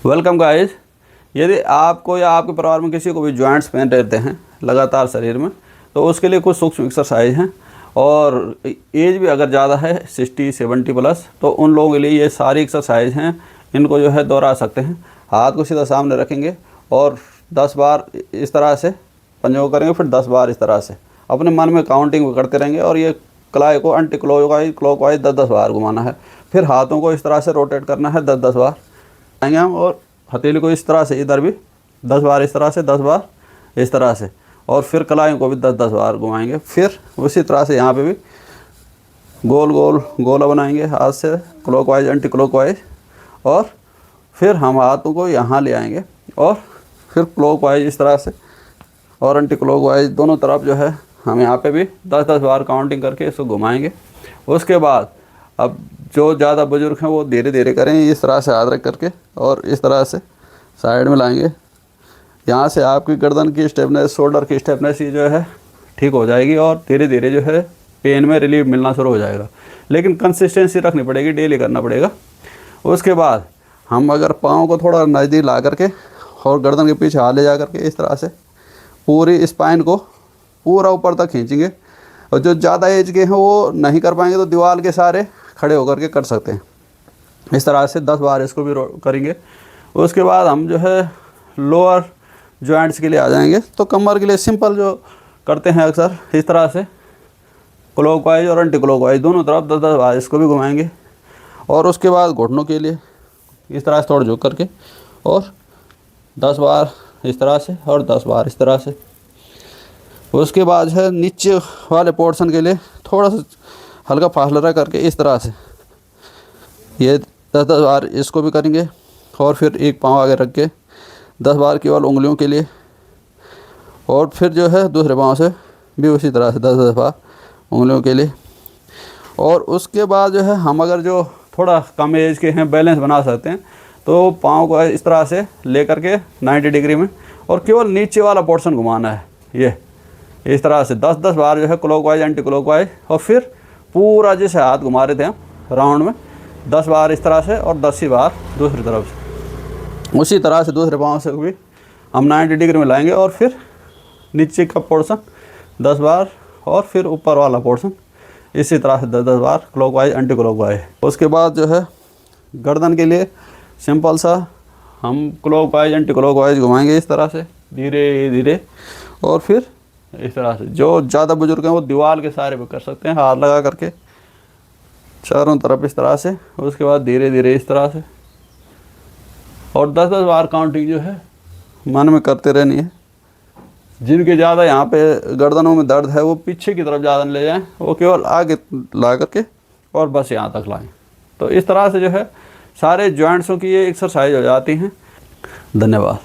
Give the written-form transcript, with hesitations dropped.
Welcome guys. यदि आपको या आपके परिवार में किसी को भी जॉइंट्स पेन रहते हैं लगातार शरीर में, तो उसके लिए कुछ सूक्ष्म एक्सरसाइज हैं। और एज भी अगर ज़्यादा है 60-70 प्लस, तो उन लोगों के लिए ये सारी एक्सरसाइज हैं। इनको जो है दोहरा सकते हैं। हाथ को सीधा सामने रखेंगे और 10 बार इस तरह से पंजों करेंगे, फिर 10 बार इस तरह से अपने मन में काउंटिंग करते रहेंगे। और ये कलाई को एंटी क्लॉकवाइज 10-10 बार घुमाना है। फिर हाथों को इस तरह से रोटेट करना है 10-10 बार आएंगे हम। और हथेली को इस तरह से इधर भी 10 बार इस तरह से, 10 बार इस तरह से। और फिर कलाई को भी 10-10 बार घुमाएंगे। फिर उसी तरह से यहाँ पे भी गोल गोल गोला बनाएंगे हाथ से, क्लॉकवाइज एंटी क्लॉकवाइज। और फिर हम हाथों को यहाँ ले आएंगे और फिर क्लॉकवाइज इस तरह से और एंटी क्लॉकवाइज दोनों तरफ जो है हम यहाँ पे भी 10-10 बार काउंटिंग करके इसको घुमाएंगे। उसके बाद अब जो ज़्यादा बुजुर्ग हैं वो धीरे धीरे करें, इस तरह से हाथ रख करके और इस तरह से साइड में लाएंगे। यहाँ से आपकी गर्दन की स्टेपनेस, शोल्डर की स्टेपनेस ये जो है ठीक हो जाएगी और धीरे धीरे जो है पेन में रिलीफ मिलना शुरू हो जाएगा। लेकिन कंसिस्टेंसी रखनी पड़ेगी, डेली करना पड़ेगा। उसके बाद हम अगर पाँव को थोड़ा नज़दीक ला करके और गर्दन के पीछे हाथ ले जा करके इस तरह से पूरी स्पाइन को पूरा ऊपर तक खींचेंगे। और जो ज़्यादा एज के हैं वो नहीं कर पाएंगे तो दीवार के सहारे खड़े होकर के कर सकते हैं। इस तरह से 10 बार इसको भी करेंगे। उसके बाद हम जो है लोअर जॉइंट्स के लिए आ जाएंगे। तो कमर के लिए सिंपल जो करते हैं अक्सर इस तरह से क्लॉकवाइज और एंटी क्लॉकवाइज दोनों तरफ 10-10 बार इसको भी घुमाएंगे। और उसके बाद घुटनों के लिए इस तरह से थोड़ा झुक करके और 10 बार इस तरह से और 10 बार इस तरह से। उसके बाद है नीचे वाले पोर्शन के लिए थोड़ा सा हल्का फासला करके इस तरह से ये 10-10 बार इसको भी करेंगे। और फिर एक पाँव आगे रख के 10 बार केवल उंगलियों के लिए। और फिर जो है दूसरे पाँव से भी उसी तरह से 10-10 बार उंगलियों के लिए। और उसके बाद जो है हम अगर जो थोड़ा कम एज के हैं बैलेंस बना सकते हैं तो पाँव को इस तरह से ले करके 90 डिग्री में और केवल नीचे वाला पोर्शन घुमाना है। ये इस तरह से 10-10 बार जो है क्लॉकवाइज एंटी क्लॉकवाइज। और फिर पूरा जैसे हाथ घुमा रहे थे हम राउंड में 10 बार इस तरह से और 10 ही बार दूसरी तरफ से। उसी तरह से दूसरे पाँव से भी हम 90 डिग्री में लाएंगे और फिर नीचे का पोर्शन 10 बार और फिर ऊपर वाला पोर्शन इसी तरह से 10-10 बार क्लॉकवाइज एंटी क्लॉकवाइज। उसके बाद जो है गर्दन के लिए सिंपल सा हम क्लॉकवाइज एंटी क्लॉकवाइज घुमाएंगे इस तरह से धीरे धीरे। और फिर इस तरह से जो ज़्यादा बुजुर्ग हैं वो दीवार के सहारे भी कर सकते हैं हाथ लगा करके चारों तरफ इस तरह से। उसके बाद धीरे धीरे इस तरह से और 10-10 बार काउंटिंग जो है मन में करते रहनी है। जिनके ज़्यादा यहाँ पे गर्दनों में दर्द है वो पीछे की तरफ ज़्यादा ले जाएं, वो केवल आगे ला करके और बस यहाँ तक लाएं। तो इस तरह से जो है सारे जॉइंट्सों की ये एक्सरसाइज हो जाती हैं। धन्यवाद।